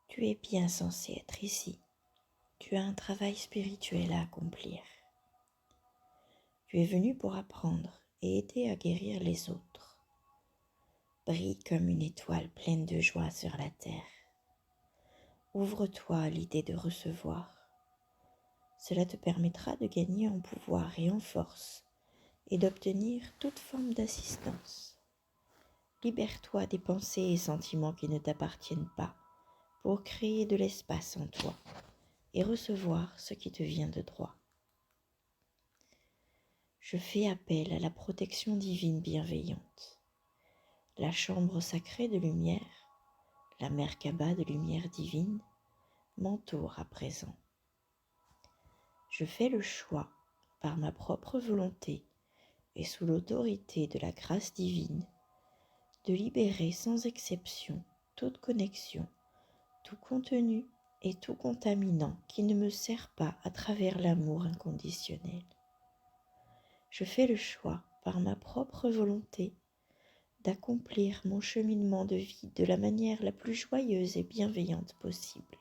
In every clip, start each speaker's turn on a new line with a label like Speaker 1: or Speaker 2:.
Speaker 1: Tu es bien censé être ici. Tu as un travail spirituel à accomplir. Tu es venu pour apprendre et aider à guérir les autres. Brille comme une étoile pleine de joie sur la terre. Ouvre-toi à l'idée de recevoir. Cela te permettra de gagner en pouvoir et en force et d'obtenir toute forme d'assistance. Libère-toi des pensées et sentiments qui ne t'appartiennent pas pour créer de l'espace en toi et recevoir ce qui te vient de droit. Je fais appel à la protection divine bienveillante. La chambre sacrée de lumière, la Merkaba de lumière divine, m'entoure à présent. Je fais le choix, par ma propre volonté et sous l'autorité de la grâce divine, de libérer sans exception toute connexion, tout contenu et tout contaminant qui ne me sert pas à travers l'amour inconditionnel. Je fais le choix, par ma propre volonté, d'accomplir mon cheminement de vie de la manière la plus joyeuse et bienveillante possible.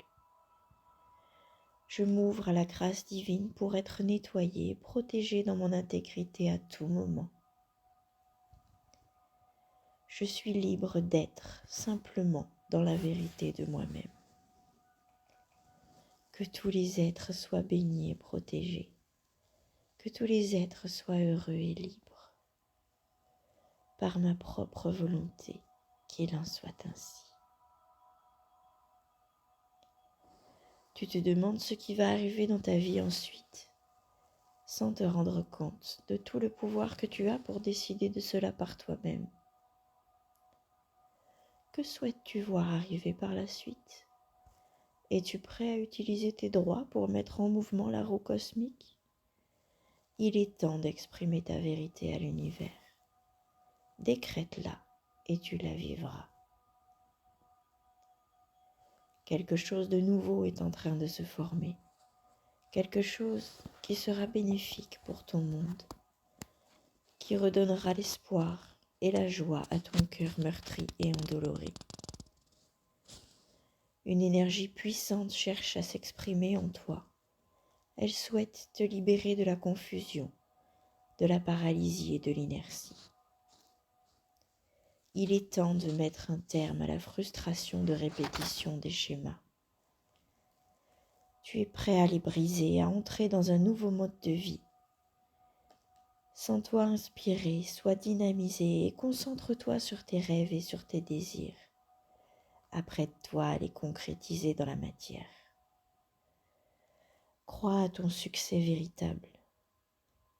Speaker 1: Je m'ouvre à la grâce divine pour être nettoyée et protégée dans mon intégrité à tout moment. Je suis libre d'être simplement dans la vérité de moi-même. Que tous les êtres soient bénis et protégés. Que tous les êtres soient heureux et libres. Par ma propre volonté, qu'il en soit ainsi. Tu te demandes ce qui va arriver dans ta vie ensuite, sans te rendre compte de tout le pouvoir que tu as pour décider de cela par toi-même. Que souhaites-tu voir arriver par la suite? Es-tu prêt à utiliser tes droits pour mettre en mouvement la roue cosmique? Il est temps d'exprimer ta vérité à l'univers. Décrète-la et tu la vivras. Quelque chose de nouveau est en train de se former. Quelque chose qui sera bénéfique pour ton monde, qui redonnera l'espoir et la joie à ton cœur meurtri et endolori. Une énergie puissante cherche à s'exprimer en toi. Elle souhaite te libérer de la confusion, de la paralysie et de l'inertie. Il est temps de mettre un terme à la frustration de répétition des schémas. Tu es prêt à les briser et à entrer dans un nouveau mode de vie. Sens-toi inspiré, sois dynamisé et concentre-toi sur tes rêves et sur tes désirs. Apprête-toi à les concrétiser dans la matière. Crois à ton succès véritable.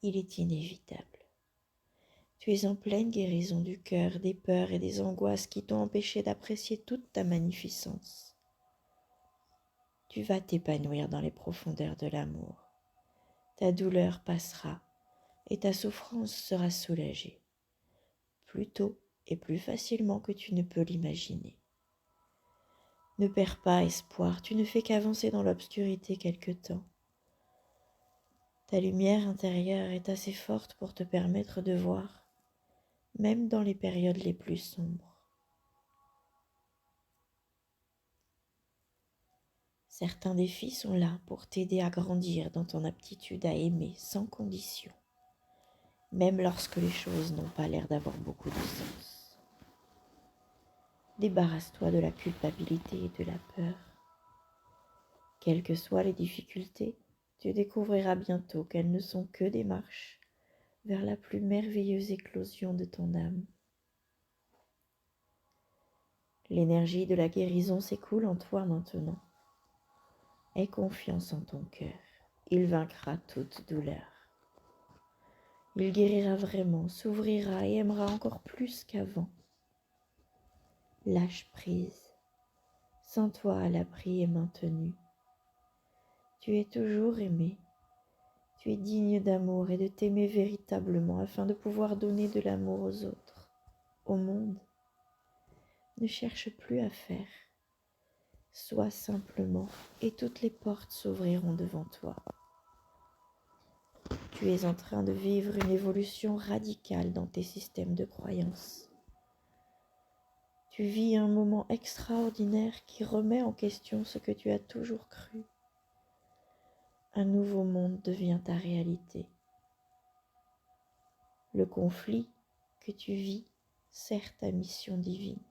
Speaker 1: Il est inévitable. Tu es en pleine guérison du cœur, des peurs et des angoisses qui t'ont empêché d'apprécier toute ta magnificence. Tu vas t'épanouir dans les profondeurs de l'amour. Ta douleur passera et ta souffrance sera soulagée, plus tôt et plus facilement que tu ne peux l'imaginer. Ne perds pas espoir, tu ne fais qu'avancer dans l'obscurité quelque temps. Ta lumière intérieure est assez forte pour te permettre de voir, même dans les périodes les plus sombres. Certains défis sont là pour t'aider à grandir dans ton aptitude à aimer sans condition, même lorsque les choses n'ont pas l'air d'avoir beaucoup de sens. Débarrasse-toi de la culpabilité et de la peur. Quelles que soient les difficultés, tu découvriras bientôt qu'elles ne sont que des marches vers la plus merveilleuse éclosion de ton âme. L'énergie de la guérison s'écoule en toi maintenant. Aie confiance en ton cœur, il vaincra toute douleur. Il guérira vraiment, s'ouvrira et aimera encore plus qu'avant. Lâche prise, sens-toi à l'abri et maintenu. Tu es toujours aimé. Tu es digne d'amour et de t'aimer véritablement afin de pouvoir donner de l'amour aux autres, au monde. Ne cherche plus à faire. Sois simplement et toutes les portes s'ouvriront devant toi. Tu es en train de vivre une évolution radicale dans tes systèmes de croyances. Tu vis un moment extraordinaire qui remet en question ce que tu as toujours cru. Un nouveau monde devient ta réalité. Le conflit que tu vis sert ta mission divine.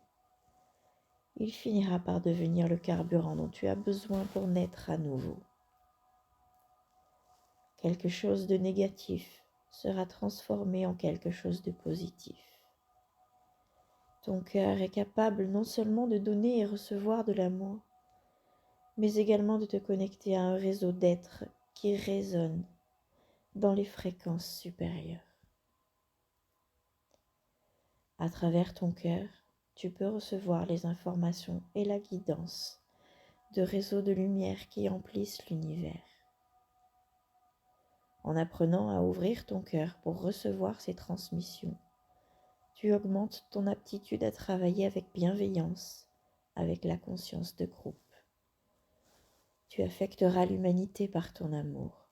Speaker 1: Il finira par devenir le carburant dont tu as besoin pour naître à nouveau. Quelque chose de négatif sera transformé en quelque chose de positif. Ton cœur est capable non seulement de donner et recevoir de l'amour, mais également de te connecter à un réseau d'êtres qui résonnent dans les fréquences supérieures. À travers ton cœur, tu peux recevoir les informations et la guidance de réseaux de lumière qui emplissent l'univers. En apprenant à ouvrir ton cœur pour recevoir ces transmissions, tu augmentes ton aptitude à travailler avec bienveillance, avec la conscience de groupe. Tu affecteras l'humanité par ton amour.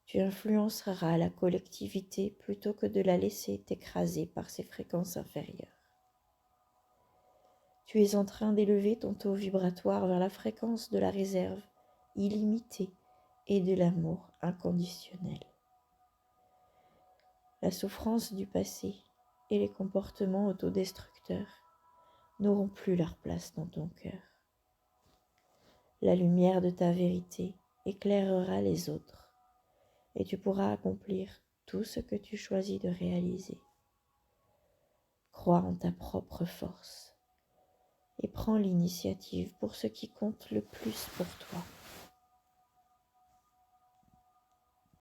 Speaker 1: Tu influenceras la collectivité plutôt que de la laisser t'écraser par ses fréquences inférieures. Tu es en train d'élever ton taux vibratoire vers la fréquence de la réserve illimitée et de l'amour inconditionnel. La souffrance du passé et les comportements autodestructeurs n'auront plus leur place dans ton cœur. La lumière de ta vérité éclairera les autres et tu pourras accomplir tout ce que tu choisis de réaliser. Crois en ta propre force et prends l'initiative pour ce qui compte le plus pour toi.